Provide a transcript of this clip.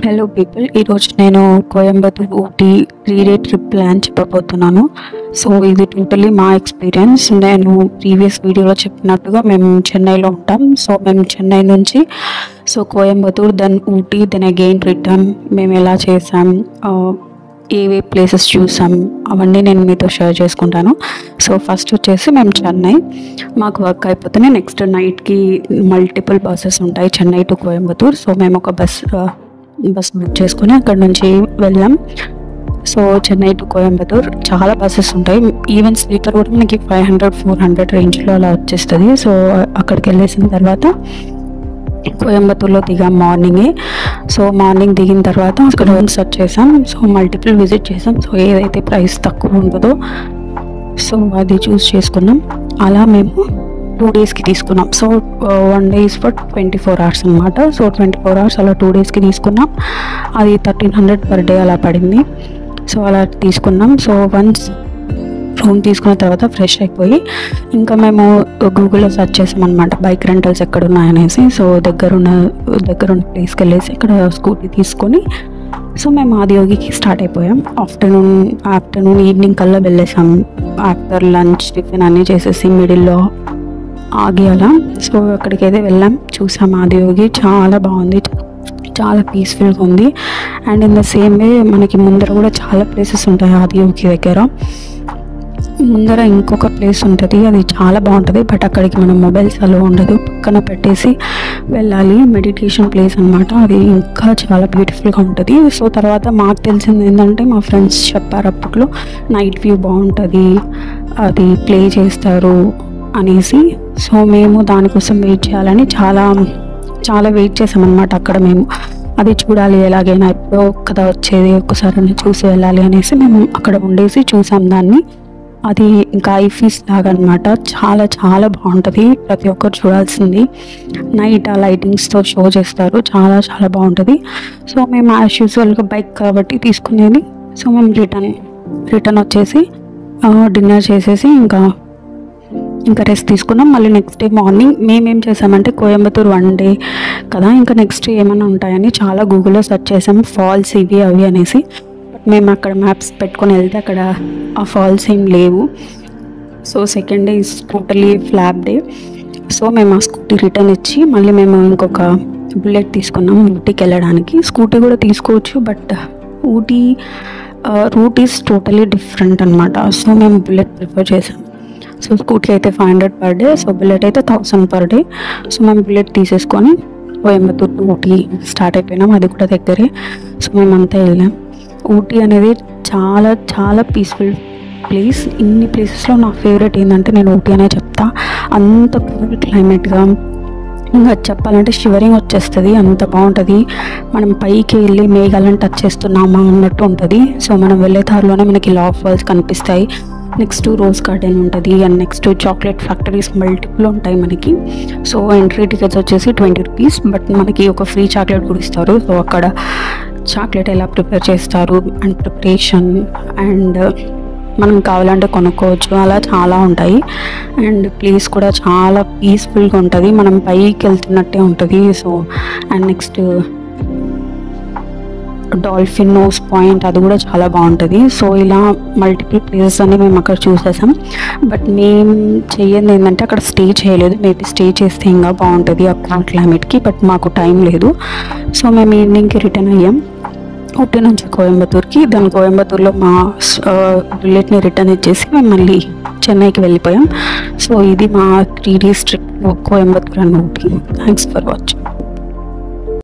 Hello people, ఈరోజు నేను Coimbatore Ooty 3-day trip plan చెప్పబోతున్నాను. సో ఇది టోటలీ మా ఎక్స్పీరియన్స్. నేను ప్రీవియస్ వీడియోలో చెప్పినట్టుగా మేము చెన్నైలో ఉంటాం. సో మేము చెన్నై నుంచి Coimbatore, then Ooty, then again return మేము ఎలా చేసాం, ఏవే ప్లేసెస్ చూసాం అవన్నీ నేను మీతో షేర్ చేసుకుంటాను. సో ఫస్ట్ వచ్చేసి మేము చెన్నై, మాకు వర్క్ అయిపోతేనే నెక్స్ట్ నైట్కి మల్టిపుల్ బస్సెస్ ఉంటాయి చెన్నై టు కోయంబత్తూర్. సో మేము ఒక బస్ బుక్ చేసుకుని అక్కడ నుంచి వెళ్ళాం. సో చెన్నై టు కోయంబత్తూర్ చాలా బస్సెస్ ఉంటాయి. ఈవెన్ స్లీపర్ కూడా మనకి 500-400 రేంజ్లో అలా వచ్చేస్తుంది. సో అక్కడికి వెళ్ళేసిన తర్వాత కోయంబత్తూర్లో దిగాం మార్నింగే. సో మార్నింగ్ దిగిన తర్వాత అక్కడ సెర్చ్ చేసాం. సో మల్టిపుల్ విజిట్ చేసాం. సో ఏదైతే ప్రైస్ తక్కువ ఉంటుందో సో అది చూస్ చేసుకున్నాం. అలా మేము 2 daysకి తీసుకున్నాం. సో 1 day ఫర్ 24 hours అనమాట. సో 24 hours అలా 2 daysకి తీసుకున్నాం. అది 1300 పర్ డే అలా పడింది. సో అలా తీసుకున్నాం. సో వన్స్ రూమ్ తీసుకున్న తర్వాత ఫ్రెష్ అయిపోయి ఇంకా మేము గూగుల్లో సెర్చ్ చేసాం అనమాట, బైక్ రెంటల్స్ ఎక్కడ ఉన్నాయనేసి. సో దగ్గరున్న ప్లేస్కి వెళ్ళేసి ఇక్కడ స్కూటీ తీసుకొని సో మేము ఆదియోగికి స్టార్ట్ అయిపోయాం. ఆఫ్టర్నూన్ ఈవినింగ్ కల్లా వెళ్ళేసాం. ఆఫ్టర్ లంచ్ టిఫిన్ అన్నీ చేసేసి మిడిల్లో ఆగి అలా సో అక్కడికి అయితే వెళ్ళాం, చూసాం. ఆదియోగి చాలా బాగుంది, చాలా పీస్ఫుల్గా ఉంది. And in the same way మనకి ముందర కూడా చాలా ప్లేసెస్ ఉంటాయి. ఆదియోగి దగ్గర ముందర ఇంకొక ప్లేస్ ఉంటుంది, అది చాలా బాగుంటుంది. బట్ అక్కడికి మనం మొబైల్స్ అలో ఉండదు, పక్కన పెట్టేసి వెళ్ళాలి. మెడిటేషన్ ప్లేస్ అనమాట, అది ఇంకా చాలా బ్యూటిఫుల్గా ఉంటుంది. సో తర్వాత మాకు తెలిసింది ఏంటంటే, మా ఫ్రెండ్స్ చెప్పారు అప్పట్లో నైట్ వ్యూ బాగుంటుంది, అది ప్లే చేస్తారు అనేసి. సో మేము దానికోసం వెయిట్ చేయాలని చాలా వెయిట్ చేసామన్నమాట. అక్కడ మేము అది చూడాలి, ఎలాగైనా ఎప్పుడో కదా వచ్చేది, ఒక్కసారి చూసి వెళ్ళాలి అనేసి మేము అక్కడ ఉండేసి చూసాం దాన్ని. అది ఇంకా ఐఫీస్ లాగా అనమాట, చాలా చాలా బాగుంటుంది, ప్రతి ఒక్కరు చూడాల్సింది. నైట్ ఆ లైటింగ్స్తో షో చేస్తారు, చాలా చాలా బాగుంటుంది. సో మేము యాజ్ యూజువల్గా బైక్ కాబట్టి తీసుకునేది. సో మేము రిటర్న్ వచ్చేసి డిన్నర్ చేసేసి ఇంకా రెస్ట్ తీసుకున్నాం. మళ్ళీ నెక్స్ట్ డే మార్నింగ్ మేమేం చేసామంటే, కోయంబత్తూర్ 1 day కదా, ఇంకా నెక్స్ట్ ఏమైనా ఉంటాయని చాలా గూగుల్లో సెర్చ్ చేసాం, ఫాల్స్ ఇవి అవి అనేసి. బట్ మేము అక్కడ మ్యాప్స్ పెట్టుకొని వెళ్తే అక్కడ ఆ ఫాల్స్ ఏం లేవు. So second day is totally flop day. So మేము ఆ స్కూటీ రిటర్న్ ఇచ్చి మళ్ళీ మేము ఇంకొక బుల్లెట్ తీసుకున్నాం ఊటీకి వెళ్ళడానికి. స్కూటీ కూడా తీసుకోవచ్చు, but Ooty route is totally different అనమాట. సో మేము బుల్లెట్ ప్రిఫర్ చేసాం. సో స్కూటీ అయితే 500 పర్ డే, సో బుల్లెట్ అయితే 1000 పర్ డే. సో మేము బుల్లెట్ తీసేసుకొని కోయంబత్తూర్ టు ఊటీ స్టార్ట్ అయిపోయినాం, అది కూడా దగ్గరే. సో మేమంతా వెళ్ళాం. ఊటీ అనేది చాలా చాలా పీస్ఫుల్ ప్లేస్. ఇన్ని ప్లేసెస్లో నా ఫేవరెట్ ఏంటంటే నేను ఊటీ అనే చెప్తా. అంత కూల్ క్లైమేట్గా, ఇంకా చెప్పాలంటే షివరింగ్ వచ్చేస్తుంది, అంత బాగుంటుంది. మనం పైకి వెళ్ళి మేఘాలను టచ్ చేస్తున్నామా అన్నట్టు ఉంటుంది. సో మనం వెళ్ళే దారిలోనే మనకి లా ఫాల్స్ కనిపిస్తాయి, నెక్స్ట్ రోజ్ గార్డెన్ ఉంటుంది, and next chocolate factories multiple ఉంటాయి మనకి. సో ఎంట్రీ టికెట్స్ వచ్చేసి 20 rupees, బట్ మనకి ఒక ఫ్రీ చాక్లెట్ కూడా ఇస్తారు. సో అక్కడ చాక్లెట్ ఎలా ప్రిపేర్ చేస్తారు అండ్ ప్రిపరేషన్ అండ్ మనం కావాలంటే కొనుక్కోవచ్చు, అలా చాలా ఉంటాయి. అండ్ ప్లేస్ కూడా చాలా పీస్ఫుల్గా ఉంటుంది, మనం పైకి వెళ్తున్నట్టే ఉంటుంది. So and next dolphin nose point, అది కూడా చాలా బాగుంటుంది. సో ఇలా మల్టిపుల్ ప్లేసెస్ అన్ని మేము అక్కడ చూసేసాం. బట్ మేము చెయ్యంది ఏంటంటే అక్కడ స్టే చేయలేదు. మేబీ స్టే చేస్తే ఇంకా బాగుంటుంది ఆ కూల్ క్లైమేట్కి, బట్ మాకు టైం లేదు. సో మేము ఈవినింగ్కి రిటర్న్ అయ్యాం ఊటీ నుంచి కోయంబత్తూర్కి. దాని కోయంబత్తూర్లో మా బుల్లెట్ని రిటర్న్ ఇచ్చేసి మేము మళ్ళీ చెన్నైకి వెళ్ళిపోయాం. సో ఇది మా 3 days trip Coimbatore and Ooty. Thanks for watching.